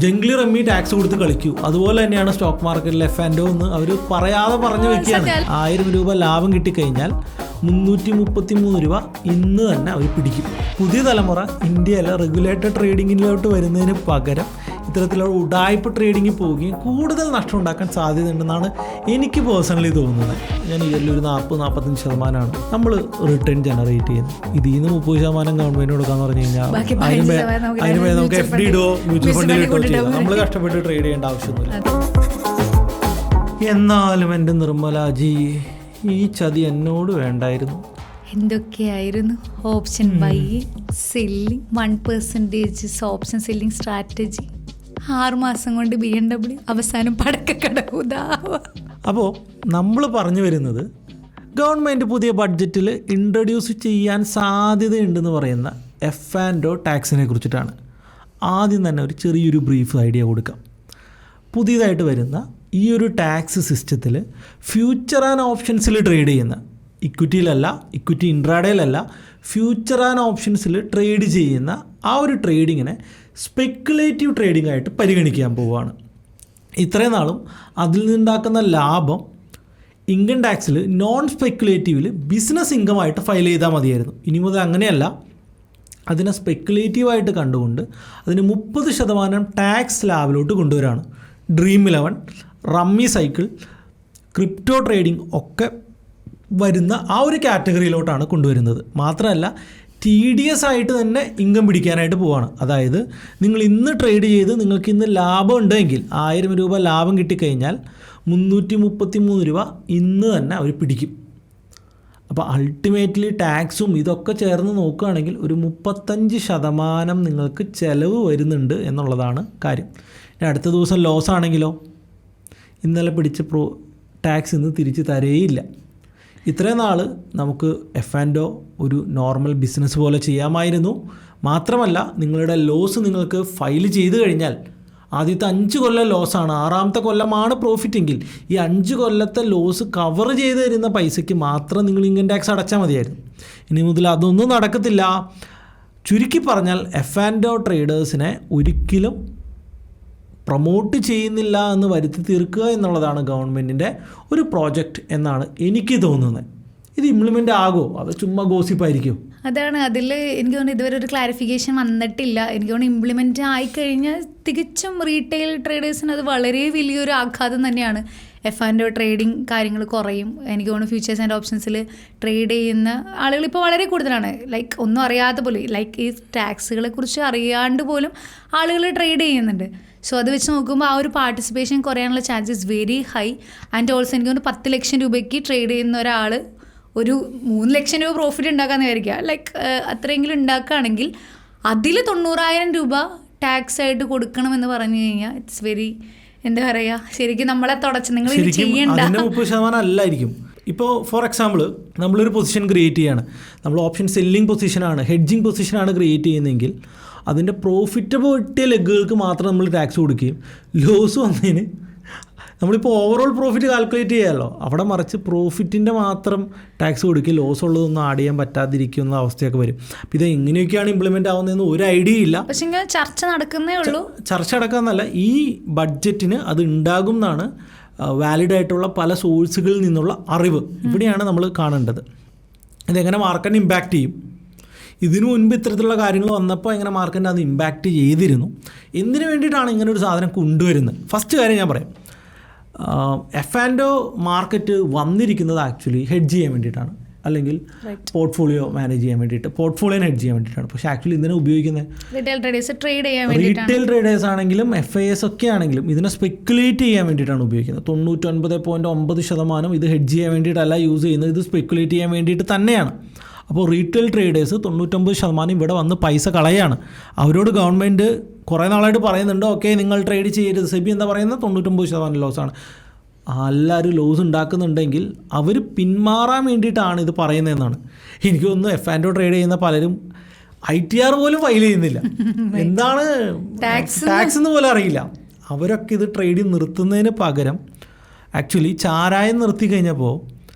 Junglee rummy tax കൊടുത്ത് കളിക്കൂ. അതുപോലെ തന്നെയാണ് സ്റ്റോക്ക് മാർക്കറ്റിൽ F&O എന്ന് അവർ പറയാതെ പറഞ്ഞു വെക്കുകയാണ്. 1000 രൂപ ലാഭം കിട്ടിക്കഴിഞ്ഞാൽ 333 രൂപ ഇന്ന് തന്നെ അവർ പിടിക്കും. പുതിയ തലമുറ ഇന്ത്യയിലെ റെഗുലേറ്റഡ് ട്രേഡിങ്ങിലോട്ട് വരുന്നതിന് പകരം ഇത്തരത്തിലുള്ള ഉഡായ്പ ട്രേഡിങ്ങിൽ പോവുകയും കൂടുതൽ നഷ്ടം ഉണ്ടാക്കാൻ സാധ്യതയുണ്ടെന്നാണ് എനിക്ക് പേഴ്സണലി തോന്നുന്നത്. ഞാൻ ഇയറിൽ ഒരു 40-45% നമ്മൾ റിട്ടേൺ ജനറേറ്റ് ചെയ്യുന്നത്. ഇതിൽ നിന്ന് 30% ഗവൺമെൻറ് കൊടുക്കാന്ന് പറഞ്ഞു കഴിഞ്ഞാൽ അതിന് നമുക്ക് FD ഇടോ മ്യൂച്വൽ ഫണ്ടിൽ ഇട്ടോ ചെയ്യാം. നമ്മൾ കഷ്ടപ്പെട്ട് ട്രേഡ് ചെയ്യേണ്ട ആവശ്യമൊന്നുമില്ല. എന്നാലും എൻ്റെ നിർമ്മലാജി, ഈ ചതി എന്നോട് വേണ്ടായിരുന്നു. എന്തൊക്കെയായിരുന്നു? Option by, selling, 1% option selling strategy, 6 മാസം കൊണ്ട് BMW, അവസാനം പടക്കക്കടവുതാവ. അപ്പോൾ നമ്മൾ പറഞ്ഞു വരുന്നത് ഗവൺമെൻറ് പുതിയ ബഡ്ജറ്റിൽ ഇൻട്രൊഡ്യൂസ് ചെയ്യാൻ സാധ്യതയുണ്ടെന്ന് പറയുന്ന F&O ടാക്സിനെ കുറിച്ചിട്ടാണ്. ആദ്യം തന്നെ ഒരു ചെറിയൊരു ബ്രീഫ് ഐഡിയ കൊടുക്കാം. പുതിയതായിട്ട് വരുന്ന ഈ ഒരു ടാക്സ് സിസ്റ്റത്തിൽ ഫ്യൂച്ചർ ആൻഡ് ഓപ്ഷൻസിൽ ട്രേഡ് ചെയ്യുന്ന, ഇക്വിറ്റിയിലല്ല, ഇക്വിറ്റി ഇൻട്രാഡേയിലല്ല, ഫ്യൂച്ചർ ആൻഡ് ഓപ്ഷൻസിൽ ട്രേഡ് ചെയ്യുന്ന ആ ഒരു ട്രേഡിങ്ങിനെ സ്പെക്കുലേറ്റീവ് ട്രേഡിംഗ് ആയിട്ട് പരിഗണിക്കാൻ പോവുകയാണ്. ഇത്രയും നാളും അതിൽ നിന്നുണ്ടാക്കുന്ന ലാഭം ഇൻകം ടാക്സിൽ നോൺ സ്പെക്കുലേറ്റീവിൽ ബിസിനസ് ഇൻകമായിട്ട് ഫയൽ ചെയ്താൽ മതിയായിരുന്നു. ഇനി മുതൽ അങ്ങനെയല്ല, അതിനെ സ്പെക്കുലേറ്റീവായിട്ട് കണ്ടുകൊണ്ട് അതിന് 30% ടാക്സ് ലാബിലോട്ട് കൊണ്ടുവരാണ്. Dream11, rummy cycle, crypto trading ഒക്കെ വരുന്ന ആ ഒരു കാറ്റഗറിയിലോട്ടാണ് കൊണ്ടുവരുന്നത്. മാത്രമല്ല TDS ആയിട്ട് തന്നെ ഇൻകം പിടിക്കാനായിട്ട് പോവാണ്. അതായത് നിങ്ങൾ ഇന്ന് ട്രേഡ് ചെയ്ത് നിങ്ങൾക്ക് ഇന്ന് ലാഭം ഉണ്ടെങ്കിൽ 1000 രൂപ ലാഭം കിട്ടിക്കഴിഞ്ഞാൽ 333 രൂപ ഇന്ന് തന്നെ അവർ പിടിക്കും. അപ്പോൾ അൾട്ടിമേറ്റ്ലി ടാക്സും ഇതൊക്കെ ചേർന്ന് നോക്കുകയാണെങ്കിൽ ഒരു 35% നിങ്ങൾക്ക് ചിലവ് വരുന്നുണ്ട് എന്നുള്ളതാണ് കാര്യം. ഇനി അടുത്ത ദിവസം ലോസ് ആണെങ്കിലോ, ഇന്നലെ പിടിച്ച ടാക്സ് ഇന്ന് തിരിച്ച് തരേയില്ല. ഇത്രയും നാൾ നമുക്ക് F&O ഒരു നോർമൽ ബിസിനസ് പോലെ ചെയ്യാമായിരുന്നു. മാത്രമല്ല നിങ്ങളുടെ ലോസ് നിങ്ങൾക്ക് ഫയൽ ചെയ്ത് കഴിഞ്ഞാൽ ആദ്യത്തെ 5 കൊല്ലം ലോസാണ്, 6ാമത്തെ കൊല്ലമാണ് പ്രോഫിറ്റ് എങ്കിൽ ഈ 5 കൊല്ലത്തെ ലോസ് കവർ ചെയ്ത് തരുന്ന പൈസയ്ക്ക് മാത്രം നിങ്ങൾ ഇൻകം ടാക്സ് അടച്ചാൽ മതിയായിരുന്നു. ഇനി മുതൽ അതൊന്നും നടക്കത്തില്ല. ചുരുക്കി പറഞ്ഞാൽ F&O ട്രേഡേഴ്സിനെ ഒരിക്കലും പ്രൊമോട്ട് ചെയ്യുന്നില്ല എന്ന് വരുത്തി തീർക്കുക എന്നുള്ളതാണ് ഗവൺമെൻറ്റിൻ്റെ ഒരു പ്രോജക്റ്റ് എന്നാണ് എനിക്ക് തോന്നുന്നത്. ഇത് ഇംപ്ലിമെൻ്റ് ആകുമോ അത് ചുമ്മാ ഗോസിപ്പായിരിക്കും? അതാണ് അതിൽ എനിക്ക് തോന്നുന്നു ഇതുവരെ ഒരു ക്ലാരിഫിക്കേഷൻ വന്നിട്ടില്ല. എനിക്ക് തോന്നുന്നു ഇംപ്ലിമെൻ്റ് ആയിക്കഴിഞ്ഞാൽ തികച്ചും റീറ്റെയിൽ ട്രേഡേഴ്സിന് അത് വളരെ വലിയൊരു ആഘാതം തന്നെയാണ്. F&O ട്രേഡിങ് കാര്യങ്ങൾ കുറയും. എനിക്ക് തോന്നുന്നു ഫ്യൂച്ചേഴ്സ് ആൻഡ് ഓപ്ഷൻസിൽ ട്രേഡ് ചെയ്യുന്ന ആളുകൾ ഇപ്പോൾ വളരെ കൂടുതലാണ്. ലൈക്ക് ഒന്നും അറിയാത്ത പോലും, ലൈക്ക് ഈ ടാക്സുകളെ കുറിച്ച് അറിയാണ്ട് പോലും ആളുകൾ ട്രേഡ് ചെയ്യുന്നുണ്ട്. സോ അത് വെച്ച് നോക്കുമ്പോൾ ആ ഒരു പാർട്ടിസിപ്പേഷൻ കുറയാനുള്ള chances very high. And also എനിക്ക് തോന്നുന്നു 10 ലക്ഷം രൂപയ്ക്ക് ട്രേഡ് ചെയ്യുന്ന ഒരാൾ ഒരു 3 ലക്ഷം രൂപ പ്രോഫിറ്റ് ഉണ്ടാക്കാമെന്ന് വിചാരിക്കുക. ലൈക്ക് അത്രയെങ്കിലും ഉണ്ടാക്കുകയാണെങ്കിൽ അതിൽ 90,000 രൂപ ടാക്സ് ആയിട്ട് കൊടുക്കണമെന്ന് പറഞ്ഞു കഴിഞ്ഞാൽ ഇറ്റ്സ് വെരി, എന്താ പറയുക, ശരിക്കും നമ്മളെ തുടച്ച് നിങ്ങൾ ഇത് ചെയ്യേണ്ട. 30% അല്ലായിരിക്കും. ഇപ്പോൾ ഫോർ എക്സാമ്പിൾ നമ്മളൊരു പൊസിഷൻ ക്രിയേറ്റ് ചെയ്യുകയാണ്, നമ്മൾ ഓപ്ഷൻ സെല്ലിംഗ് പൊസിഷനാണ്, ഹെഡ്ജിങ് പൊസിഷനാണ് ക്രിയേറ്റ് ചെയ്യുന്നതെങ്കിൽ അതിൻ്റെ പ്രോഫിറ്റബിലിറ്റി ലെഗുകൾക്ക് മാത്രം നമ്മൾ ടാക്സ് കൊടുക്കുകയും ലോസ് വന്നതിന് നമ്മളിപ്പോൾ ഓവറോൾ പ്രോഫിറ്റ് കാൽക്കുലേറ്റ് ചെയ്യാമല്ലോ, അവിടെ മറിച്ച് പ്രോഫിറ്റിൻ്റെ മാത്രം ടാക്സ് കൊടുക്കുക, ലോസ് ഉള്ളതൊന്നും ആഡ് ചെയ്യാൻ പറ്റാതിരിക്കുന്ന അവസ്ഥയൊക്കെ വരും. അപ്പോൾ ഇത് എങ്ങനെയൊക്കെയാണ് ഇംപ്ലിമെൻ്റ് ആവുന്നതെന്ന് ഒരു ഐഡിയ ഇല്ല. പക്ഷേ ചർച്ച നടക്കുന്നേ ഉള്ളൂ. ചർച്ച നടക്കാമെന്നല്ല, ഈ ബഡ്ജറ്റിന് അത് ഉണ്ടാകും എന്നാണ് വാലിഡായിട്ടുള്ള പല സോഴ്സുകളിൽ നിന്നുള്ള അറിവ്. ഇവിടെയാണ് നമ്മൾ കാണേണ്ടത്. ഇതെങ്ങനെ മാർക്കറ്റിനെ ഇമ്പാക്റ്റ് ചെയ്യും. ഇതിനു മുൻപ് ഇത്തരത്തിലുള്ള കാര്യങ്ങൾ വന്നപ്പോൾ എങ്ങനെ മാർക്കറ്റിനെ അത് ഇമ്പാക്റ്റ് ചെയ്തിരുന്നു, എന്തിനു വേണ്ടിയിട്ടാണ് ഇങ്ങനെ ഒരു സാധനം കൊണ്ടുവരുന്നത്. ഫസ്റ്റ് കാര്യം ഞാൻ പറയാം, F&O മാർക്കറ്റ് വന്നിരിക്കുന്നത് ആക്ച്വലി ഹെഡ്ജ് ചെയ്യാൻ വേണ്ടിയിട്ടാണ്, അല്ലെങ്കിൽ പോർട്ട്ഫോളിയോ മാനേജ് ചെയ്യാൻ വേണ്ടിയിട്ട്, പോർട്ട്ഫോളിയോ ഹെഡ്ജ് ചെയ്യാൻ വേണ്ടിയിട്ടാണ്. പക്ഷേ ആക്ച്വലി ഇതിനെ ഉപയോഗിക്കുന്നത് റീറ്റെയിൽ ട്രേഡേഴ്സ് ആണെങ്കിലും FIS ഒക്കെ ആണെങ്കിലും ഇതിനെ സ്പെക്കുലേറ്റ് ചെയ്യാൻ വേണ്ടിയിട്ടാണ് ഉപയോഗിക്കുന്നത്. 99.9% ഇത് ഹെഡ്ജ് ചെയ്യാൻ വേണ്ടിയിട്ടല്ല യൂസ് ചെയ്യുന്നത്, ഇത് സ്പെക്കുലേറ്റ് ചെയ്യാൻ വേണ്ടിയിട്ട് തന്നെയാണ്. അപ്പോൾ റീറ്റെയിൽ ട്രേഡേഴ്സ് 99% ഇവിടെ വന്ന് പൈസ കളയാണ്. അവരോട് ഗവൺമെൻറ് കുറേ നാളായിട്ട് പറയുന്നുണ്ട്, ഓക്കെ നിങ്ങൾ ട്രേഡ് ചെയ്യരുത്. സെബി എന്താ പറയുന്നത്, 99% ലോസാണ്. എല്ലാവരും ലോസ് ഉണ്ടാക്കുന്നുണ്ടെങ്കിൽ അവർ പിന്മാറാൻ വേണ്ടിയിട്ടാണ് ഇത് പറയുന്നതെന്നാണ് എനിക്ക് തോന്നുന്നു. F&O ട്രേഡ് ചെയ്യുന്ന പലരും ITR പോലും ഫയൽ ചെയ്യുന്നില്ല, എന്താണ് ടാക്സ് എന്ന് പോലും അറിയില്ല. അവരൊക്കെ ഇത് ട്രേഡ് നിർത്തുന്നതിന് പകരം ആക്ച്വലി ചാരായം നിർത്തി കഴിഞ്ഞപ്പോൾ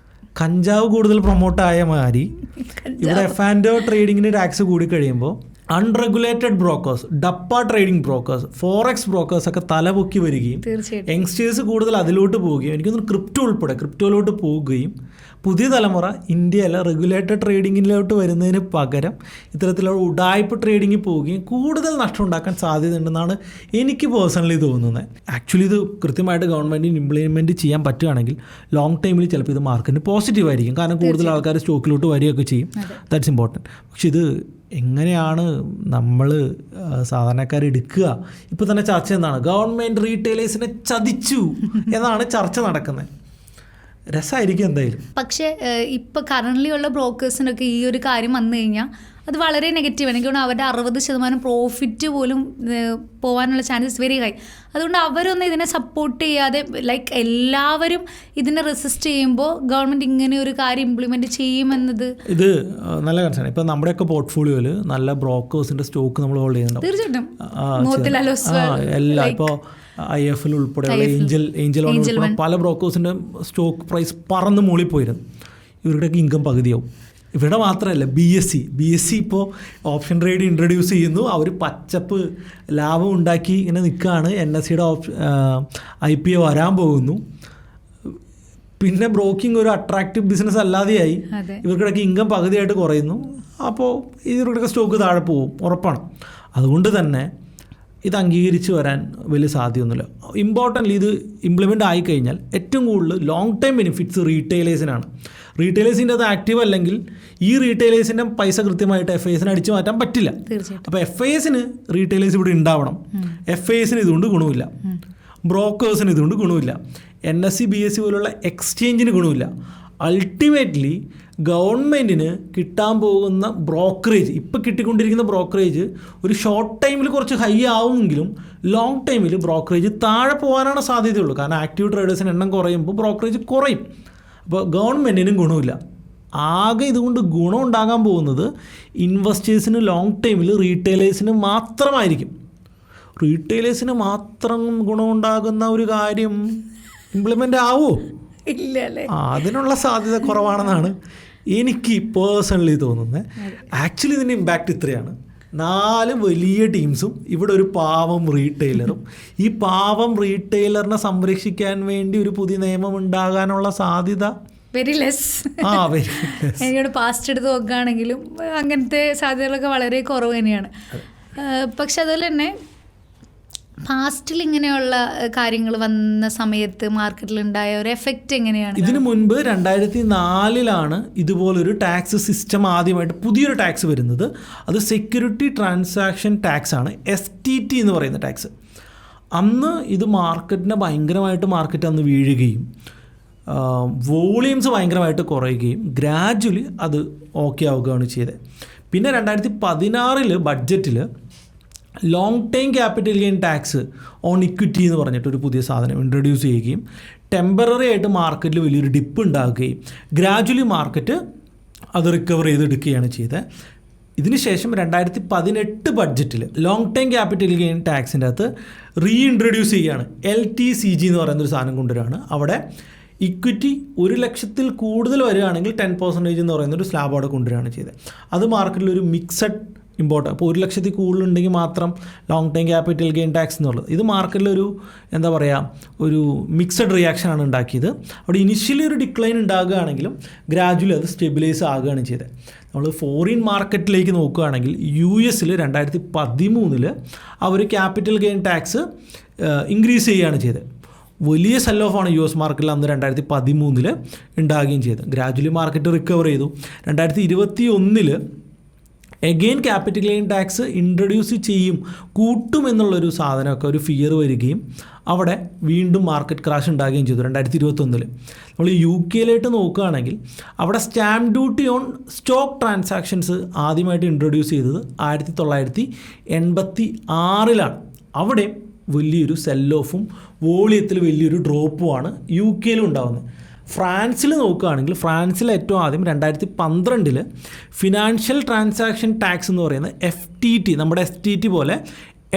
കഞ്ചാവ് കൂടുതൽ പ്രൊമോട്ടായ മാതിരി ഇവിടെ F&O ട്രേഡിങ്ങിന് ടാക്സ് കൂടി കഴിയുമ്പോൾ അൺറെഗുലേറ്റഡ് ബ്രോക്കേഴ്സ്, ഡപ്പ ട്രേഡിംഗ് ബ്രോക്കേഴ്സ്, ഫോറക്സ് ബ്രോക്കേഴ്സ് ഒക്കെ തലപൊക്കി വരികയും തീർച്ചയായിട്ടും യങ്സ്റ്റേഴ്സ് കൂടുതൽ അതിലോട്ട് പോവുകയും എനിക്കൊന്ന് ക്രിപ്റ്റോ ഉൾപ്പെടെ ക്രിപ്റ്റോയിലോട്ട് പോവുകയും പുതിയ തലമുറ ഇന്ത്യയിലെ റെഗുലേറ്റഡ് ട്രേഡിങ്ങിലോട്ട് വരുന്നതിന് പകരം ഇത്തരത്തിലുള്ള ഉഡായ്പ ട്രേഡിങ്ങിൽ പോവുകയും കൂടുതൽ നഷ്ടം ഉണ്ടാക്കാൻ സാധ്യതയുണ്ടെന്നാണ് എനിക്ക് പേഴ്സണലി തോന്നുന്നത്. ആക്ച്വലി ഇത് കൃത്യമായിട്ട് ഗവൺമെൻറ്റിന് ഇംപ്ലിമെൻറ്റ് ചെയ്യാൻ പറ്റുകയാണെങ്കിൽ ലോങ് ടൈമിൽ ചിലപ്പോൾ ഇത് മാർക്കറ്റിന് പോസിറ്റീവ് ആയിരിക്കും. കാരണം കൂടുതൽ ആൾക്കാർ സ്റ്റോക്കിലോട്ട് വരികയൊക്കെ ചെയ്യും. That's important. പക്ഷെ ഇത് എങ്ങനെയാണ് നമ്മൾ സാധാരണക്കാരെടുക്കുക? ഇപ്പോൾ തന്നെ ചർച്ച എന്താണ്? ഗവൺമെൻറ് റീറ്റെയിലേഴ്സിനെ ചതിച്ചു എന്നാണ് ചർച്ച നടക്കുന്നത്. രസമായിരിക്കും എന്തായാലും. പക്ഷേ ഇപ്പോൾ കറൻ്റ്ലി ഉള്ള ബ്രോക്കേഴ്സിനൊക്കെ ഈ ഒരു കാര്യം വന്നു കഴിഞ്ഞാൽ അത് വളരെ നെഗറ്റീവ്. എനിക്ക് തോന്നുന്നു അവരുടെ 60% പ്രോഫിറ്റ് പോലും പോകാനുള്ള ചാൻസസ് വെരി ഹൈ. അതുകൊണ്ട് അവരൊന്നും ഇതിനെ സപ്പോർട്ട് ചെയ്യാതെ ലൈക്ക് എല്ലാവരും ഇതിനെ റെസിസ്റ്റ് ചെയ്യുമ്പോൾ ഗവൺമെൻറ് ഇങ്ങനെ ഒരു കാര്യം ഇംപ്ലിമെൻറ്റ് ചെയ്യുമെന്നത് ഇത് നല്ല കൺസേൺ. ഇപ്പോൾ നമ്മുടെയൊക്കെ പോർട്ട്ഫോളിയോയിൽ നല്ല ബ്രോക്കേഴ്സിൻ്റെ സ്റ്റോക്ക് നമ്മൾ ഹോൾഡ് ചെയ്യുന്നുണ്ട്. തീർച്ചയായിട്ടും എല്ലാം ഇപ്പോൾ IFL ഉൾപ്പെടെയുള്ള ഏഞ്ചൽ ഉൾപ്പെടെ പല ബ്രോക്കേഴ്സിൻ്റെ സ്റ്റോക്ക് പ്രൈസ് പറന്ന് മൂളിപ്പോയിരുന്നു. ഇവരുടെയൊക്കെ ഇൻകം പകുതിയാവും. ഇവിടെ മാത്രമല്ല BSE ഇപ്പോൾ ഓപ്ഷൻ ട്രേഡ് ഇൻട്രൊഡ്യൂസ് ചെയ്യുന്നു. അവർ പച്ചപ്പ് ലാഭം ഉണ്ടാക്കി ഇങ്ങനെ നിൽക്കുകയാണ്. NSEയുടെ IPO വരാൻ പോകുന്നു. പിന്നെ ബ്രോക്കിംഗ് ഒരു അട്രാക്റ്റീവ് ബിസിനസ് അല്ലാതെയായി. ഇവർക്കിടയ്ക്ക് ഇൻകം പകുതിയായിട്ട് കുറയുന്നു. അപ്പോൾ ഇവരുടെയൊക്കെ സ്റ്റോക്ക് താഴെ പോകും, ഉറപ്പാണ്. അതുകൊണ്ട് തന്നെ ഇത് അംഗീകരിച്ച് വരാൻ വലിയ സാധ്യതയൊന്നുമില്ല. ഇമ്പോർട്ടൻ്റ്ലി ഇത് ഇംപ്ലിമെൻ്റ് ആയിക്കഴിഞ്ഞാൽ ഏറ്റവും കൂടുതൽ ലോങ് ടൈം ബെനിഫിറ്റ്സ് റീറ്റെയിലേഴ്സിനാണ്. റീറ്റെയിലേഴ്സിൻ്റെ അത് ആക്റ്റീവ് അല്ലെങ്കിൽ ഈ റീറ്റെയിലേഴ്സിൻ്റെ പൈസ കൃത്യമായിട്ട് FISന് അടിച്ചു മാറ്റാൻ പറ്റില്ല. അപ്പോൾ FISന് റീറ്റെയിലേഴ്സ് ഇവിടെ ഉണ്ടാവണം. FISന് ഇതുകൊണ്ട് ഗുണമില്ല, ബ്രോക്കേഴ്സിന് ഇതുകൊണ്ട് ഗുണമില്ല, NSE BSE പോലുള്ള എക്സ്ചേഞ്ചിന് ഗുണമില്ല. അൾട്ടിമേറ്റ്ലി ഗവൺമെൻറ്റിന് കിട്ടാൻ പോകുന്ന ബ്രോക്കറേജ്, ഇപ്പോൾ കിട്ടിക്കൊണ്ടിരിക്കുന്ന ബ്രോക്കറേജ് ഒരു ഷോർട്ട് ടൈമിൽ കുറച്ച് ഹൈ ആവുമെങ്കിലും ലോങ് ടൈമിൽ ബ്രോക്കറേജ് താഴെ പോകാനാണ് സാധ്യതയുള്ളൂ. കാരണം ആക്റ്റീവ് ട്രേഡേഴ്സിന് എണ്ണം കുറയുമ്പോൾ ബ്രോക്കറേജ് കുറയും. അപ്പോൾ ഗവൺമെൻറ്റിനും ഗുണമില്ല. ആകെ ഇതുകൊണ്ട് ഗുണം ഉണ്ടാകാൻ പോകുന്നത് ഇൻവെസ്റ്റേഴ്സിന് ലോങ് ടൈമിൽ റീറ്റെയിലേഴ്സിന് മാത്രമായിരിക്കും. റീറ്റെയിലേഴ്സിന് മാത്രം ഗുണമുണ്ടാകുന്ന ഒരു കാര്യം ഇംപ്ലിമെൻ്റ് ആവുമോ? ഇല്ല അല്ലേ? അതിനുള്ള സാധ്യത കുറവാണെന്നാണ് എനിക്ക് പേഴ്സണലി തോന്നുന്നത്. ആക്ച്വലി ഇതിൻ്റെ ഇമ്പാക്റ്റ് ഇത്രയാണ്. 4 വലിയ ടീംസും ഇവിടെ ഒരു പാവം റീറ്റെയിലറും. ഈ പാവം റീറ്റെയിലറിനെ സംരക്ഷിക്കാൻ വേണ്ടി ഒരു പുതിയ നിയമം ഉണ്ടാകാനുള്ള സാധ്യത വെരി ലെസ്. എനിക്കോട് പാസ്റ്റ് എടുത്ത് നോക്കുകയാണെങ്കിലും അങ്ങനത്തെ സാധ്യതകളൊക്കെ വളരെ കുറവ് തന്നെയാണ്. പക്ഷെ അതുപോലെ തന്നെ പാസ്റ്റിൽ ഇങ്ങനെയുള്ള കാര്യങ്ങൾ വന്ന സമയത്ത് മാർക്കറ്റിലുണ്ടായ ഒരു എഫക്റ്റ് എങ്ങനെയാണ്? ഇതിനു മുൻപ് 2004 ഇതുപോലൊരു ടാക്സ് സിസ്റ്റം ആദ്യമായിട്ട് പുതിയൊരു ടാക്സ് വരുന്നത്. അത് സെക്യൂരിറ്റി ട്രാൻസാക്ഷൻ ടാക്സ് ആണ്, STT എന്ന് പറയുന്ന ടാക്സ്. അന്ന് ഇത് ഭയങ്കരമായിട്ട് മാർക്കറ്റ് അന്ന് വീഴുകയും വോളിയൂംസ് ഭയങ്കരമായിട്ട് കുറയുകയും ഗ്രാജ്വലി അത് ഓക്കെ ആവുകയാണ് ചെയ്തത്. പിന്നെ 2016 ബഡ്ജറ്റിൽ long time capital gain tax on equity എന്ന് പറഞ്ഞിട്ടൊരു പുതിയ സാധനം ഇൻട്രൊഡ്യൂസ് ചെയ്യുകയും ടെമ്പററി ആയിട്ട് മാർക്കറ്റിൽ വലിയൊരു ഡിപ്പ് ഉണ്ടാക്കുകയും ഗ്രാജ്വലി മാർക്കറ്റ് അത് റിക്കവർ ചെയ്തെടുക്കുകയാണ് ചെയ്തത്. ഇതിനുശേഷം 2018 ബഡ്ജറ്റിൽ ലോങ് ടൈം ക്യാപിറ്റൽ ഗെയിൻ ടാക്സിൻ്റെ അകത്ത് റീഇൻട്രൊഡ്യൂസ് ചെയ്യുകയാണ്. LTCG എന്ന് പറയുന്നൊരു സാധനം കൊണ്ടുവരികയാണ്. അവിടെ ഇക്വിറ്റി 1 ലക്ഷത്തിൽ കൂടുതൽ വരികയാണെങ്കിൽ 10% എന്ന് പറയുന്നൊരു സ്ലാബ് അവിടെ കൊണ്ടുവരികയാണ് ചെയ്തത്. അത് മാർക്കറ്റിലൊരു മിക്സഡ് ഇമ്പോർട്ടൻ്റ്. അപ്പോൾ 1 ലക്ഷത്തിൽ കൂടുതലുണ്ടെങ്കിൽ മാത്രം long time capital gain tax എന്നുള്ളത് ഇത് മാർക്കറ്റിലൊരു ഒരു മിക്സഡ് റിയാക്ഷനാണ് ഉണ്ടാക്കിയത്. അവിടെ ഇനിഷ്യലി ഒരു ഡിക്ലൈൻ ഉണ്ടാകുകയാണെങ്കിലും ഗ്രാജ്വലി അത് സ്റ്റെബിലൈസ് ആകുകയാണ് ചെയ്തത്. നമ്മൾ ഫോറിൻ മാർക്കറ്റിലേക്ക് നോക്കുകയാണെങ്കിൽ US 2013 അവർ ക്യാപിറ്റൽ ഗെയിൻ ടാക്സ് ഇൻക്രീസ് ചെയ്യുകയാണ് ചെയ്തത്. വലിയ സെൽ ഓഫാണ് US മാർക്കറ്റിൽ അന്ന് 2013 ഉണ്ടാകുകയും ചെയ്തത്. ഗ്രാജ്വലി മാർക്കറ്റ് റിക്കവർ ചെയ്തു. 2021 again capital gain tax introduce കൂട്ടുമെന്നുള്ളൊരു സാധനമൊക്കെ ഒരു ഫിയർ വരികയും അവിടെ വീണ്ടും മാർക്കറ്റ് ക്രാഷ് ഉണ്ടാകുകയും ചെയ്തു 2021. നമ്മൾ UK നോക്കുകയാണെങ്കിൽ അവിടെ stamp duty on stock transactions ആദ്യമായിട്ട് ഇൻട്രൊഡ്യൂസ് ചെയ്തത് 1986 അവിടെ വലിയൊരു സെൽ ഓഫും വോളിയത്തിൽ വലിയൊരു ഡ്രോപ്പുമാണ് UK ഉണ്ടാകുന്നത്. ഫ്രാൻസിൽ നോക്കുകയാണെങ്കിൽ ഫ്രാൻസിൽ ഏറ്റവും ആദ്യം 2012 ഫിനാൻഷ്യൽ ട്രാൻസാക്ഷൻ ടാക്സ് എന്ന് പറയുന്ന FTT, നമ്മുടെ STT പോലെ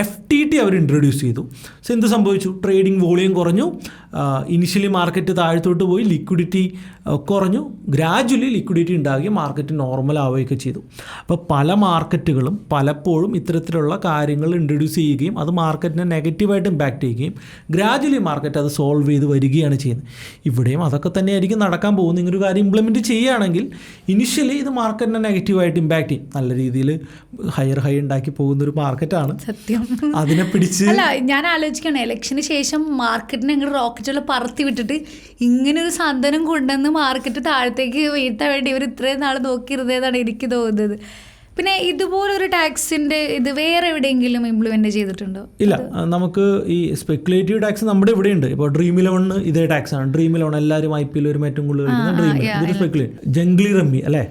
FTT അവർ ഇൻട്രൊഡ്യൂസ് ചെയ്തു. സോ എന്ത് സംഭവിച്ചു? ട്രേഡിംഗ് വോളിയം കുറഞ്ഞു, ഇനിഷ്യലി മാർക്കറ്റ് താഴ്ത്തോട്ട് പോയി ലിക്വിഡിറ്റി കുറഞ്ഞു, ഗ്രാജ്വലി ലിക്വിഡിറ്റി ഉണ്ടാകുകയും മാർക്കറ്റ് നോർമൽ ആവുകയൊക്കെ ചെയ്തു. അപ്പോൾ പല മാർക്കറ്റുകളും പലപ്പോഴും ഇത്തരത്തിലുള്ള കാര്യങ്ങൾ ഇൻട്രൊഡ്യൂസ് ചെയ്യുകയും അത് മാർക്കറ്റിനെ നെഗറ്റീവായിട്ട് ഇമ്പാക്റ്റ് ചെയ്യുകയും ഗ്രാജ്വലി മാർക്കറ്റ് അത് സോൾവ് ചെയ്ത് വരികയാണ് ചെയ്യുന്നത്. ഇവിടെയും അതൊക്കെ തന്നെയായിരിക്കും നടക്കാൻ പോകുന്നത്. ഇങ്ങനൊരു കാര്യം ഇംപ്ലിമെൻറ്റ് ചെയ്യുകയാണെങ്കിൽ ഇനിഷ്യലി ഇത് മാർക്കറ്റിനെ നെഗറ്റീവായിട്ട് ഇമ്പാക്റ്റ് ചെയ്യും. നല്ല രീതിയിൽ ഹയർ ഹൈ ഉണ്ടാക്കി പോകുന്നൊരു മാർക്കറ്റാണ്. സത്യം. അതിനെ പിടിച്ച് അല്ല, ഞാൻ ആലോചിക്കുകയാണ് ഇലക്ഷന് ശേഷം മാർക്കറ്റിനെ അങ്ങോട്ട് റോക്കറ്റുള്ള പറത്തി വിട്ടിട്ട് ഇങ്ങനെ ഒരു സാധനം കൊണ്ടുവന്ന് മാർക്കറ്റ് താഴത്തേക്ക് വീഴ്ത്താൻ വേണ്ടി ഇവർ ഇത്രയും നാൾ നോക്കിയിരുന്നതാണ് എനിക്ക് തോന്നുന്നത്. പിന്നെ ഇതുപോലൊരു ടാക്സിൻ്റെ ഇത് വേറെ എവിടെയെങ്കിലും ഇംപ്ലിമെൻറ്റ് ചെയ്തിട്ടുണ്ടോ? ഇല്ല, നമുക്ക് ഈ സ്പെക്കുലേറ്റീവ് ടാക്സ് നമ്മുടെ ഇവിടെ ഉണ്ട്. ഇപ്പോൾ ഡ്രീം 11 ഇതേ ടാക്സ് ആണ്. ഡ്രീം 11 എല്ലാവരും IPL ഒരു ഏറ്റവും കൂടുതൽ ഡ്രീം, ഇതൊരു സ്പെക്കുലേറ്റ്. ജംഗ്ലി റമ്മി അല്ലേ,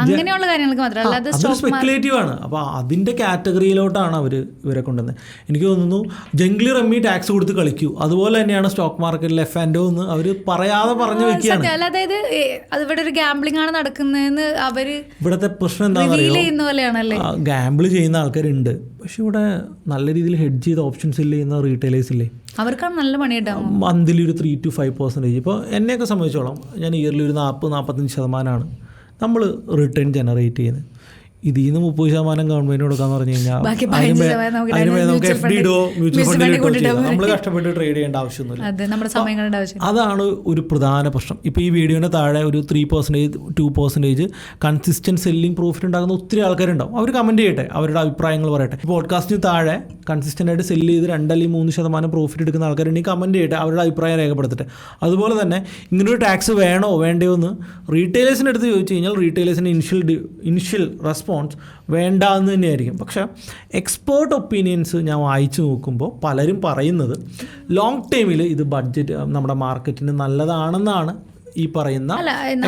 അങ്ങനെയുള്ള കാര്യങ്ങൾക്ക് മാത്രമല്ല, അതൊരു സ്പെക്കുലേറ്റീവ് ആണ്. അപ്പോൾ അതിൻ്റെ കാറ്റഗറിയിലോട്ടാണ് ഇവരെ കൊണ്ടുവന്നത്. എനിക്ക് തോന്നുന്നു ജംഗ്ലി റമ്മി ടാക്സ് കൊടുത്ത് കളിക്കൂ, അതുപോലെ തന്നെയാണ് സ്റ്റോക്ക് മാർക്കറ്റിൽ F&O എന്ന് അവർ പറയാതെ പറഞ്ഞു വെക്കുകയാണ്. അതായത് അതിവിടെ ഒരു ഗാംബ്ലിംഗ് ആണ് നടക്കുന്നതെന്ന് അവർ ഇവിടുത്തെ പ്രശ്നം എന്താണെന്ന് അറിയോ, ഗാംബിൾ ചെയ്യുന്ന ആൾക്കാരുണ്ട്, പക്ഷെ ഇവിടെ നല്ല രീതിയിൽ ഹെഡ്ജ് ചെയ്ത ഓപ്ഷൻസ് ഇല്ല ചെയ്യുന്ന റീറ്റെയിലേഴ്സ് ഇല്ലേ, അവർക്കാണ് നല്ല പണിയുണ്ടാവും. മന്ത്ലി ഒരു 3 to 5%. ഇപ്പോൾ എന്നെയൊക്കെ സംബന്ധിച്ചോളം ഞാൻ ഇയർലി ഒരു 40-45% നമ്മൾ റിട്ടേൺ ജനറേറ്റ് ചെയ്യുന്നത്. ഇതിൽ നിന്ന് 30% ഗവൺമെൻറ് കൊടുക്കാന്ന് പറഞ്ഞു കഴിഞ്ഞാൽ നമുക്ക് FD ഇടോ മ്യൂച്വൽ ഫണ്ടിൽ നമ്മൾ കഷ്ടപ്പെട്ട് ട്രേഡ് ചെയ്യേണ്ട ആവശ്യമൊന്നുമില്ല. അതാണ് ഒരു പ്രധാന പ്രശ്നം. ഇപ്പോൾ ഈ വീഡിയോൻ്റെ താഴെ ഒരു 3%, 2% കൺസിസ്റ്റൻറ്റ് സെല്ലിംഗ് പ്രോഫിറ്റ് ഉണ്ടാകുന്ന ഒത്തിരി ആൾക്കാരുണ്ടാവും. അവർ കമൻറ്റ് ചെയ്യട്ടെ, അവരുടെ അഭിപ്രായങ്ങൾ പറയട്ടെ. ഈ പോഡ്കാസ്റ്റിന് താഴെ കൺസിസ്റ്റൻ്റ് ആയിട്ട് സെല്ല് ചെയ്ത് 2 അല്ലെങ്കിൽ 3% പ്രോഫിറ്റ് എടുക്കുന്ന ആൾക്കാരുണ്ടെങ്കിൽ കമൻറ്റ് ചെയ്യട്ടെ, അവരുടെ അഭിപ്രായം രേഖപ്പെടുത്തട്ടെ. അതുപോലെ തന്നെ ഇങ്ങനൊരു ടാക്സ് വേണോ വേണ്ടയോ എന്ന് റീറ്റെയിലേഴ്സിൻ്റെ അടുത്ത് ചോദിച്ചു കഴിഞ്ഞാൽ റീറ്റെയിലേഴ്സിൻ്റെ ഇനിഷ്യൽ റെസ്പോൺസ് വേണ്ട എന്ന് തന്നെയായിരിക്കും. പക്ഷേ എക്സ്പേർട്ട് ഒപ്പീനിയൻസ് ഞാൻ വായിച്ചു നോക്കുമ്പോൾ പലരും പറയുന്നത് ലോങ് ടൈമിൽ ഇത് ബഡ്ജറ്റ് നമ്മുടെ മാർക്കറ്റിന് നല്ലതാണെന്നാണ് ഈ പറയുന്ന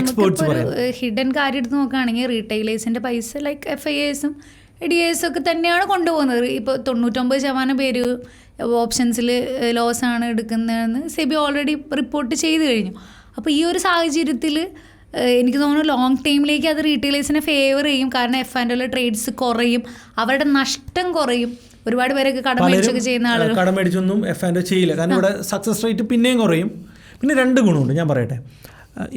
എക്സ്പേർട്സ് പറയുന്നത്. ഹിഡൻ കാര്യം എടുത്ത് നോക്കുകയാണെങ്കിൽ റീറ്റെയിലേഴ്സിൻ്റെ പൈസ ലൈക്ക് FIAs-ഉം DIAs-ഉം ഒക്കെ തന്നെയാണ് കൊണ്ടുപോകുന്നത്. ഇപ്പോൾ 99% പേര് ഓപ്ഷൻസിൽ ലോസാണ് എടുക്കുന്നതെന്ന് സെബി ഓൾറെഡി റിപ്പോർട്ട് ചെയ്ത് കഴിഞ്ഞു. അപ്പോൾ ഈ ഒരു സാഹചര്യത്തിൽ എനിക്ക് തോന്നുന്നു ലോങ് ടൈമിലേക്ക് അത് റീറ്റെയിലേഴ്സിനെ ഫേവർ ചെയ്യും. കാരണം F&O ട്രേഡ്സ് കുറയും, അവരുടെ നഷ്ടം കുറയും. ഒരുപാട് പേരൊക്കെ കടം മേടിച്ചൊക്കെ ചെയ്യുന്ന ആളുകൾ കടം മേടിച്ചൊന്നും F&O ചെയ്യില്ല, കാരണം ഇവിടെ സക്സസ് റേറ്റ് പിന്നെയും കുറയും. പിന്നെ 2 ഗുണമുണ്ട് ഞാൻ പറയട്ടെ.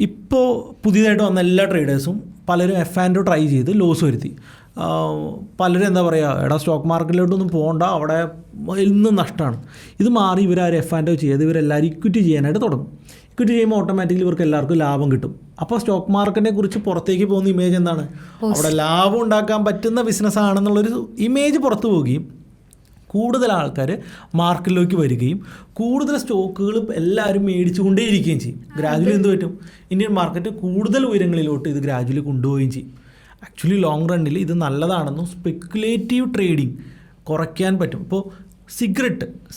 ഇപ്പോൾ പുതിയതായിട്ട് വന്ന എല്ലാ ട്രേഡേഴ്സും പലരും F&O ട്രൈ ചെയ്ത് ലോസ് വരുത്തി. പലരും എന്താ പറയുക, സ്റ്റോക്ക് മാർക്കറ്റിലോട്ടൊന്നും പോകണ്ട, അവിടെ എന്നും നഷ്ടമാണ്. ഇത് മാറി ഇവരാരും F&O ചെയ്ത് ഇവരെല്ലാവരും ഇക്വിറ്റി ചെയ്യാനായിട്ട് തുടങ്ങും. ഇക്വിറ്റി ചെയ്യുമ്പോൾ ഓട്ടോമാറ്റിക്കലി ഇവർക്ക് എല്ലാവർക്കും ലാഭം കിട്ടും. അപ്പോൾ സ്റ്റോക്ക് മാർക്കറ്റിനെ കുറിച്ച് പുറത്തേക്ക് പോകുന്ന ഇമേജ് എന്താണ്, അവിടെ ലാഭം ഉണ്ടാക്കാൻ പറ്റുന്ന ബിസിനസ് ആണെന്നുള്ളൊരു ഇമേജ് പുറത്തു പോവുകയും കൂടുതൽ ആൾക്കാർ മാർക്കറ്റിലേക്ക് വരികയും കൂടുതൽ സ്റ്റോക്കുകൾ എല്ലാവരും മേടിച്ചുകൊണ്ടേയിരിക്കുകയും ചെയ്യും. ഗ്രാജുവലി എന്ത് പറ്റും, ഇന്ത്യൻ മാർക്കറ്റ് കൂടുതൽ ഉയരങ്ങളിലോട്ട് ഇത് ഗ്രാജുവലി കൊണ്ടുപോവുകയും ചെയ്യും. ആക്ച്വലി ലോങ് റണ്ണിൽ ഇത് നല്ലതാണെന്നും സ്പെക്കുലേറ്റീവ് ട്രേഡിങ് കുറയ്ക്കാൻ പറ്റും. ഇപ്പോൾ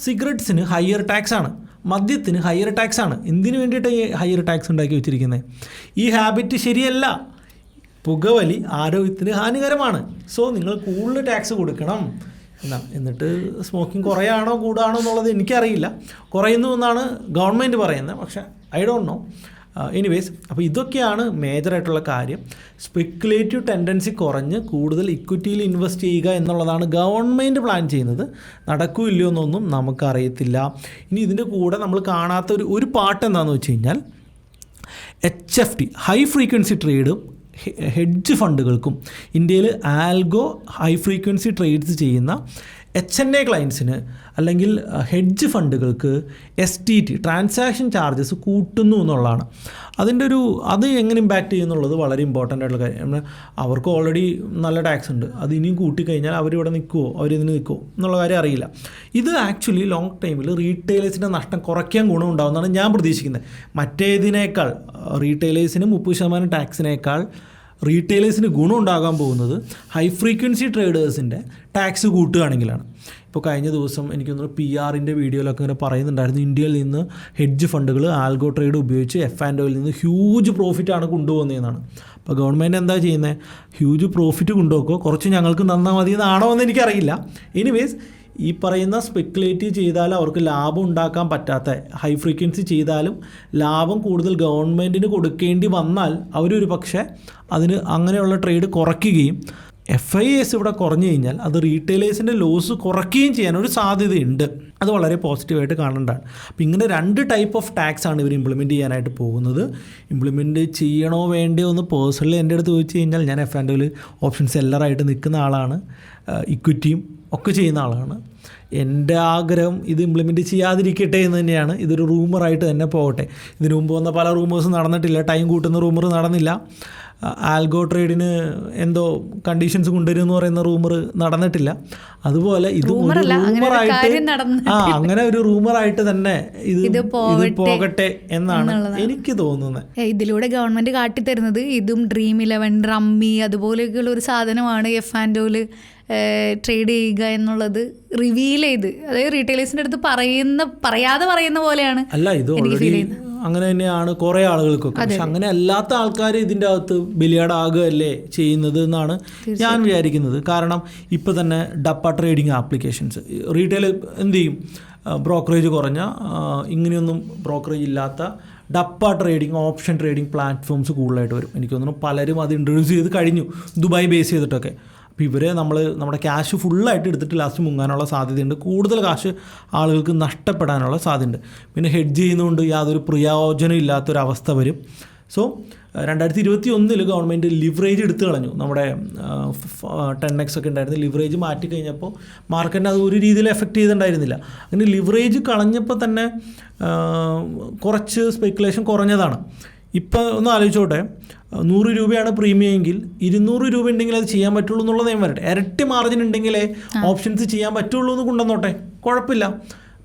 സിഗരറ്റ്സിന് ഹയർ ടാക്സ് ആണ്, മദ്യത്തിന് ഹയർ ടാക്സ് ആണ്. എന്തിനു വേണ്ടിയിട്ട് ഈ ഹയർ ടാക്സ് ഉണ്ടാക്കി വെച്ചിരിക്കുന്നത്? ഈ ഹാബിറ്റ് ശരിയല്ല. പുകവലി ആരോഗ്യത്തിന് ഹാനികരമാണ്. സോ നിങ്ങൾ കൂടുതൽ ടാക്സ് കൊടുക്കണം എന്നാണ്. എന്നിട്ട് സ്മോക്കിംഗ് കുറയാണോ കൂടാണോ എന്നുള്ളത് എനിക്കറിയില്ല. കുറയുന്നു എന്നാണ് ഗവൺമെൻറ് പറയുന്നത്, പക്ഷേ ഐ ഡോണ്ട് നോ. എനിവേസ്, അപ്പോൾ ഇതൊക്കെയാണ് മേജറായിട്ടുള്ള കാര്യം. സ്പെക്കുലേറ്റീവ് ടെൻഡൻസി കുറഞ്ഞ് കൂടുതൽ ഇക്വിറ്റിയിൽ ഇൻവെസ്റ്റ് ചെയ്യുക എന്നുള്ളതാണ് ഗവൺമെൻറ് പ്ലാൻ ചെയ്യുന്നത്. നടക്കൂ ഇല്ലയോ എന്നൊന്നും നമുക്കറിയത്തില്ല. ഇനി ഇതിൻ്റെ കൂടെ നമ്മൾ കാണാത്ത ഒരു പാർട്ട് എന്താണെന്ന് വെച്ച് കഴിഞ്ഞാൽ HFT ഹൈ ഫ്രീക്വൻസി ട്രേഡും ഹെഡ്ജ് ഫണ്ടുകൾക്കും ഇന്ത്യയിൽ ആൽഗോ ഹൈ ഫ്രീക്വൻസി ട്രേഡ്സ് ചെയ്യുന്ന HNA ക്ലയൻസിന് അല്ലെങ്കിൽ ഹെഡ്ജ് ഫണ്ടുകൾക്ക് STT ട്രാൻസാക്ഷൻ ചാർജസ് കൂട്ടുന്നു എന്നുള്ളതാണ്. അത് എങ്ങനെ ഇമ്പാക്റ്റ് ചെയ്യുന്നുള്ളത് വളരെ ഇമ്പോർട്ടൻ്റ് ആയിട്ടുള്ള കാര്യം. അവർക്ക് ഓൾറെഡി നല്ല ടാക്സ് ഉണ്ട്, അത് ഇനിയും കൂട്ടിക്കഴിഞ്ഞാൽ അവരിവിടെ നിൽക്കുമോ, അവരിതിന് നിൽക്കുമോ എന്നുള്ള കാര്യം അറിയില്ല. ഇത് ആക്ച്വലി ലോങ് ടൈമിൽ റീറ്റെയിലേഴ്സിൻ്റെ നഷ്ടം കുറയ്ക്കാൻ ഗുണമുണ്ടാകുമെന്നാണ് ഞാൻ പ്രതീക്ഷിക്കുന്നത്. മറ്റേതിനേക്കാൾ റീറ്റെയിലേഴ്സിന് 30% ടാക്സിനേക്കാൾ റീറ്റെയിലേഴ്സിന് ഗുണം ഉണ്ടാകാൻ പോകുന്നത് ഹൈ ഫ്രീക്വൻസി ട്രേഡേഴ്സിൻ്റെ ടാക്സ് കൂട്ടുകയാണെങ്കിലാണ്. ഇപ്പോൾ കഴിഞ്ഞ ദിവസം എനിക്ക് തോന്നുന്നു PR-ൻ്റെ വീഡിയോയിലൊക്കെ ഇങ്ങനെ പറയുന്നുണ്ടായിരുന്നു, ഇന്ത്യയിൽ നിന്ന് ഹെഡ്ജ് ഫണ്ടുകൾ ആൽഗോ ട്രേഡ് ഉപയോഗിച്ച് F&Oയിൽ നിന്ന് ഹ്യൂജ് പ്രോഫിറ്റാണ് കൊണ്ടുപോകുന്നതെന്നാണ്. അപ്പോൾ ഗവൺമെൻറ് എന്താ ചെയ്യുന്നത്, ഹ്യൂജ് പ്രോഫിറ്റ് കൊണ്ടുപോക്കോ, കുറച്ച് ഞങ്ങൾക്ക് നന്നാ മതി എന്നാണോ എന്ന് എനിക്കറിയില്ല. എനിവേസ്, ഈ പറയുന്ന സ്പെക്കുലേറ്റീവ് ചെയ്താൽ അവർക്ക് ലാഭം ഉണ്ടാക്കാൻ പറ്റാത്ത ഹൈ ഫ്രീക്വൻസി ചെയ്താലും ലാഭം കൂടുതൽ ഗവൺമെൻറ്റിന് കൊടുക്കേണ്ടി വന്നാൽ അവരൊരു പക്ഷേ അതിന് അങ്ങനെയുള്ള ട്രേഡ് കുറയ്ക്കുകയും FIS ഇവിടെ കുറഞ്ഞു കഴിഞ്ഞാൽ അത് റീറ്റെയിലേഴ്സിൻ്റെ ലോസ് കുറയ്ക്കുകയും ചെയ്യാനൊരു സാധ്യതയുണ്ട്. അത് വളരെ പോസിറ്റീവായിട്ട് കാണേണ്ടതാണ്. അപ്പോൾ ഇങ്ങനെ 2 ടൈപ്പ് ഓഫ് ടാക്സ് ആണ് ഇവർ ഇംപ്ലിമെൻറ്റ് ചെയ്യാനായിട്ട് പോകുന്നത്. ഇംപ്ലിമെൻറ്റ് ചെയ്യണോ വേണ്ടയോ എന്ന് പേഴ്സണലി എൻ്റെ അടുത്ത് ചോദിച്ചു കഴിഞ്ഞാൽ ഞാൻ F&Oയിൽ ഓപ്ഷൻ സെല്ലറായിട്ട് നിൽക്കുന്ന ആളാണ്, ഇക്വിറ്റിയും ഒക്കെ ചെയ്യുന്ന ആളാണ്. എൻ്റെ ആഗ്രഹം ഇത് ഇംപ്ലിമെൻറ്റ് ചെയ്യാതിരിക്കട്ടെ എന്ന് തന്നെയാണ്. ഇതൊരു റൂമറായിട്ട് തന്നെ പോകട്ടെ. ഇതിനു മുമ്പ് വന്ന പല റൂമേഴ്സും നടന്നിട്ടില്ല. ടൈം കൂട്ടുന്ന റൂമർ നടന്നില്ല. ആൽഗോ ട്രേഡിന് എന്തോ കണ്ടീഷൻസ് കൊണ്ടുവരും എന്ന് പറയുന്ന റൂമർ നടന്നിട്ടില്ല. അതുപോലെ ഇത് റൂമറായിട്ട് അങ്ങനെ ഒരു റൂമറായിട്ട് തന്നെ ഇത് പോകട്ടെ എന്നാണ് എനിക്ക് തോന്നുന്നത്. ഇതിലൂടെ ഗവൺമെന്റ് കാട്ടിത്തരുന്നത് ഇതും Dream11, റമ്മി അതുപോലെയൊക്കെയുള്ള ഒരു സാധനമാണ് F&Oയിൽ ട്രേഡ് ചെയ്യുക എന്നുള്ളത് റിവീൽ ചെയ്ത്, അതായത് റീറ്റെയിലേഴ്സിൻ്റെ അടുത്ത് പറയാതെ പറയുന്ന പോലെയാണ്. അല്ല, ഇത് ഓൾറെഡി അങ്ങനെ തന്നെയാണ് കുറേ ആളുകൾക്കൊക്കെ. പക്ഷെ അങ്ങനെ അല്ലാത്ത ആൾക്കാർ ഇതിൻ്റെ അകത്ത് ബലിയാടാകുകയല്ലേ ചെയ്യുന്നത് എന്നാണ് ഞാൻ വിചാരിക്കുന്നത്. കാരണം ഇപ്പോൾ തന്നെ ഡപ്പ ട്രേഡിംഗ് ആപ്ലിക്കേഷൻസ് റീറ്റെയിൽ എന്ത് ചെയ്യും, ബ്രോക്കറേജ് കുറഞ്ഞ ഇങ്ങനെയൊന്നും ബ്രോക്കറേജ് ഇല്ലാത്ത ഡപ്പ ട്രേഡിംഗ്, ഓപ്ഷൻ ട്രേഡിംഗ് പ്ലാറ്റ്ഫോംസ് കൂടുതലായിട്ട് വരും. എനിക്ക് തോന്നുന്നു പലരും അത് ഇൻട്രൊഡ്യൂസ് ചെയ്ത് കഴിഞ്ഞു, ദുബായ് ബേസ് ചെയ്തിട്ടൊക്കെ. അപ്പോൾ ഇവരെ നമ്മുടെ ക്യാഷ് ഫുള്ളായിട്ട് എടുത്തിട്ട് ലാസ്റ്റ് മുങ്ങാനുള്ള സാധ്യതയുണ്ട്. കൂടുതൽ കാശ് ആളുകൾക്ക് നഷ്ടപ്പെടാനുള്ള സാധ്യതയുണ്ട്. പിന്നെ ഹെഡ്ജ് ചെയ്യുന്നതുകൊണ്ട് യാതൊരു പ്രയോജനം ഇല്ലാത്തൊരവസ്ഥ വരും. സോ 2021 ഗവൺമെൻറ് ലിവറേജ് എടുത്തു കളഞ്ഞു. നമ്മുടെ 10x ഒക്കെ ഉണ്ടായിരുന്നു, ലിവറേജ് മാറ്റി കഴിഞ്ഞപ്പോൾ മാർക്കറ്റിനെ അത് ഒരു രീതിയിൽ എഫക്റ്റ് ചെയ്തിട്ടുണ്ടായിരുന്നില്ല. അങ്ങനെ ലിവറേജ് കളഞ്ഞപ്പോൾ തന്നെ കുറച്ച് സ്പെക്കുലേഷൻ കുറഞ്ഞതാണ്. ഇപ്പം ഒന്ന് ആലോചിച്ചോട്ടെ, 100 രൂപയാണ് പ്രീമിയം എങ്കിൽ 200 രൂപ ഉണ്ടെങ്കിൽ അത് ചെയ്യാൻ പറ്റുള്ളൂ എന്നുള്ള നിയമം വരട്ടെ. ഇരട്ടി മാർജിൻ ഉണ്ടെങ്കിലേ ഓപ്ഷൻസ് ചെയ്യാൻ പറ്റുള്ളൂ എന്ന് കൊണ്ടുവന്നോട്ടെ, കുഴപ്പമില്ല.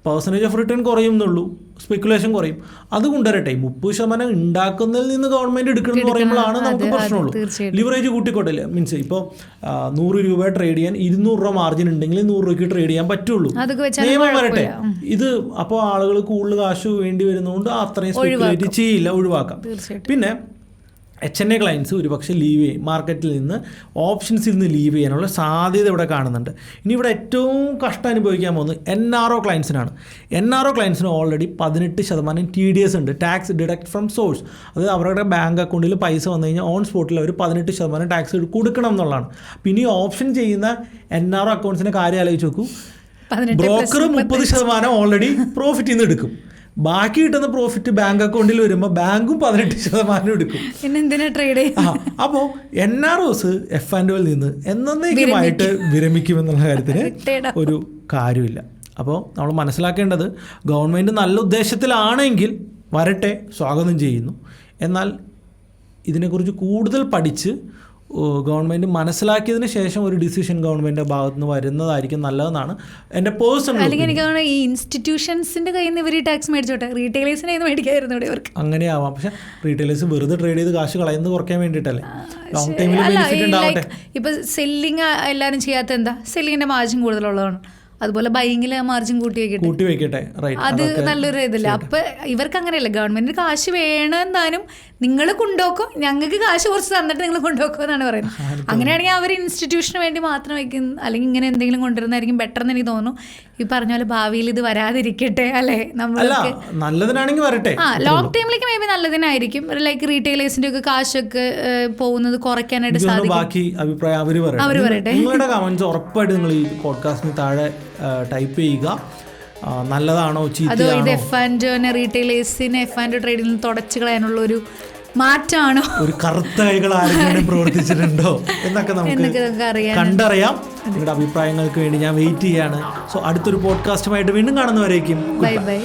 പെർസെൻറ്റേജ് ഓഫ് റിട്ടേൺ കുറയും എന്നുള്ളൂ, സ്പെക്കുലേഷൻ കുറയും, അത് കൊണ്ടുവരട്ടെ. 30% ഉണ്ടാക്കുന്നതിൽ നിന്ന് ഗവൺമെൻറ് എടുക്കണം എന്ന് പറയുമ്പോഴാണ് നമുക്ക് പ്രശ്നമുള്ളൂ. ലിവറേജ് കൂട്ടിക്കോട്ടില്ല, മീൻസ് ഇപ്പോൾ 100 രൂപ ട്രേഡ് ചെയ്യാൻ 200 രൂപ മാർജിൻ ഉണ്ടെങ്കിൽ 100 രൂപയ്ക്ക് ട്രേഡ് ചെയ്യാൻ പറ്റുള്ളൂ, നിയമം വരട്ടെ. ഇത് അപ്പോൾ ആളുകൾ കൂടുതൽ കാശ് വേണ്ടി വരുന്നതുകൊണ്ട് അത്രയും സ്പെക്കുലേറ്റ് ചെയ്യില്ല, ഒഴിവാക്കാം. പിന്നെ HNA ക്ലയൻസ് ഒരുപക്ഷെ ലീവ് ചെയ്യും, മാർക്കറ്റിൽ നിന്ന് ഓപ്ഷൻസിൽ നിന്ന് ലീവ് ചെയ്യാനുള്ള സാധ്യത ഇവിടെ കാണുന്നുണ്ട്. ഇനി ഇവിടെ ഏറ്റവും കഷ്ടം അനുഭവിക്കാൻ പോകുന്നത് NRO ക്ലയൻസിനാണ്. NRO ക്ലയൻസിന് ഓൾറെഡി 18% TDS ഉണ്ട്, ടാക്സ് ഡിഡക്ട് ഫ്രം സോഴ്സ്. അതായത് അവരുടെ ബാങ്ക് അക്കൗണ്ടിൽ പൈസ വന്നു കഴിഞ്ഞാൽ ഓൺ സ്പോട്ടിൽ അവർ 18% ടാക്സ് കൊടുക്കണം എന്നുള്ളതാണ്. പിന്നെ ഈ ഓപ്ഷൻ ചെയ്യുന്ന NRO അക്കൗണ്ട്സിൻ്റെ കാര്യം ആലോചിച്ച് നോക്കൂ. ബ്രോക്കർ 30% ഓൾറെഡി പ്രോഫിറ്റിൽ നിന്ന് എടുക്കും, ബാക്കി കിട്ടുന്ന പ്രോഫിറ്റ് ബാങ്ക് അക്കൗണ്ടിൽ വരുമ്പോൾ ബാങ്കും 18% എടുക്കും. അപ്പോൾ NROs F&Oയിൽ നിന്ന് എന്നേക്കുമായിട്ട് വിരമിക്കുമെന്നുള്ള കാര്യത്തിന് ഒരു കാര്യമില്ല. അപ്പോൾ നമ്മൾ മനസ്സിലാക്കേണ്ടത്, ഗവൺമെൻറ് നല്ല ഉദ്ദേശത്തിലാണെങ്കിൽ വരട്ടെ, സ്വാഗതം ചെയ്യുന്നു. എന്നാൽ ഇതിനെക്കുറിച്ച് കൂടുതൽ പഠിച്ച് ഗവൺമെൻറ് മനസ്സിലാക്കിയതിന് ശേഷം ഒരു ഡിസിഷൻ ഗവൺമെൻറ്റിൻ്റെ ഭാഗത്ത് നിന്ന് വരുന്നതായിരിക്കും നല്ലതെന്നാണ് എൻ്റെ പേഴ്സണൽ. അല്ലെങ്കിൽ എനിക്ക് ഈ ഇൻസ്റ്റിറ്റ്യൂഷൻസിൻ്റെ കയ്യിൽ നിന്ന് ഇവർ ഈ ടാക്സ് മേടിച്ചോട്ടെ, റീറ്റെയിലേഴ്സിനെ മേടിക്കായിരുന്നു ഇവിടെ ഇവർക്ക്. അങ്ങനെ ആവാം, പക്ഷേ റീറ്റെയിലേഴ്സ് വെറുതെ ട്രേഡ് ചെയ്ത് കാശ് കളയുന്നത് കുറയ്ക്കാൻ വേണ്ടിയിട്ടല്ലേ, ലോങ് ടൈമിൽ ബെനിഫിറ്റ് ഉണ്ടാവട്ടെ. ഇപ്പോൾ സെല്ലിങ് എല്ലാവരും ചെയ്യാത്ത എന്താ, സെല്ലിങ്ങിൻ്റെ മാർജിൻ കൂടുതലുള്ളതാണ്. അതുപോലെ ബൈങ്ങിൽ മാർജിൻ കൂട്ടി വെക്കട്ടെ, അത് നല്ലൊരു ഇതില്ല. അപ്പം ഇവർക്ക് അങ്ങനെയല്ല, ഗവൺമെൻറ് കാശ് വേണമെന്നാലും നിങ്ങൾ കൊണ്ടുപോക്കും, ഞങ്ങൾക്ക് കാശ് കുറച്ച് തന്നിട്ട് നിങ്ങൾ കൊണ്ടുപോക്കും എന്നാണ് പറയുന്നത്. അങ്ങനെയാണെങ്കിൽ അവർ ഇൻസ്റ്റിറ്റ്യൂഷന് വേണ്ടി മാത്രം വയ്ക്കും, അല്ലെങ്കിൽ ഇങ്ങനെ എന്തെങ്കിലും കൊണ്ടുവരുന്നതായിരിക്കും ബെറ്റർ എന്ന് എനിക്ക് തോന്നുന്നു. ഈ പറഞ്ഞ പോലെ ഭാവിയിൽ ഇത് വരാതിരിക്കട്ടെ, അല്ലേ, നമ്മൾക്ക് നല്ലതിനാണെങ്കിൽ വരട്ടെ. ലോങ് ടൈമിലേക്ക് മേ ബി നല്ലതിനായിരിക്കും. ലൈക്ക് റീറ്റെയിലേഴ്സിന്റെ ഒക്കെ കാശൊക്കെ പോകുന്നത് കുറയ്ക്കാനായിട്ട് സാധിക്കും. ബാക്കി അഭിപ്രായം അവർ പറയട്ടെ. നിങ്ങളുടെ കമന്റ്സ് ഉറപ്പായിട്ട് നിങ്ങൾ ഈ പോഡ്കാസ്റ്റിന് താഴെ ടൈപ്പ് ചെയ്യുക. നല്ലതാണോ ചീത്തയാണോ, ഇത് F&O റീറ്റെയിലേഴ്സിനെ F&O ട്രേഡിൽ നിന്ന് തുടച്ചു കളയാനുള്ള ഒരു മാറ്റാണോ, ഒരു കറുത്ത കൈകൾ ആരെങ്കിലും പ്രവർത്തിച്ചിട്ടുണ്ടോ എന്നൊക്കെ നമുക്ക് കണ്ടറിയാം. നിങ്ങളുടെ അഭിപ്രായങ്ങൾക്ക് വേണ്ടി ഞാൻ വെയിറ്റ് ചെയ്യാണ്. സോ അടുത്തൊരു പോഡ്കാസ്റ്റുമായിട്ട് വീണ്ടും കാണുന്നവരേക്കും ബൈ ബൈ.